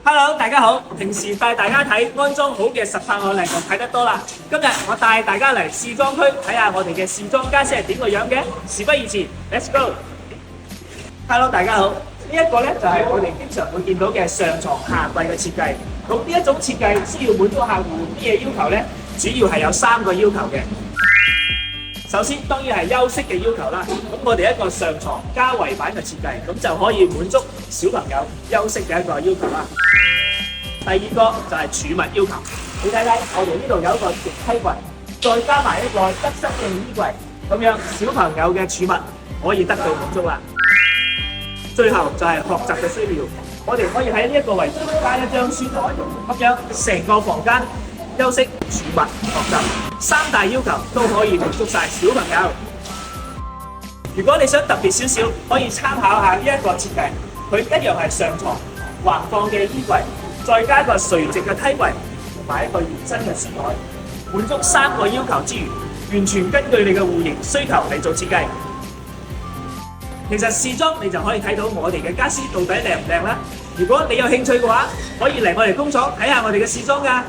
Hello， 大家好。平時帶大家睇安裝好嘅實拍案例就睇得多啦。今日我帶大家嚟試裝區睇下我哋嘅試裝家私係點個樣嘅。事不宜遲 ，Let's go。Hello， 大家好。呢一個咧就係我哋經常會見到嘅上床下櫃嘅設計。咁呢一種設計需要滿足客戶啲嘢要求咧，主要係有3個要求嘅。首先當然係休息嘅要求啦。咁我哋一個上床加圍板嘅設計，咁就可以滿足小朋友休息嘅一個要求啦。第二個就係儲物要求，你睇睇我哋呢度有一個直梯櫃，再加埋一個側身嘅衣櫃，咁樣小朋友嘅儲物可以得到滿足啦。最後就係學習嘅需要，我哋可以喺呢一個位置加一張書台，咁樣成個房間休息、儲物、學習3大要求都可以滿足晒小朋友。如果你想特別少少，可以參考下呢一個設計，佢一樣係上床橫放嘅衣櫃，再加個垂直嘅梯櫃，同埋一個延伸嘅書台，滿足3個要求之餘，完全根據你嘅戶型需求嚟做設計。其實試裝你就可以睇到我哋嘅家私到底靚唔靚啦。如果你有興趣嘅話，可以嚟我哋工廠睇下我哋嘅試裝㗎。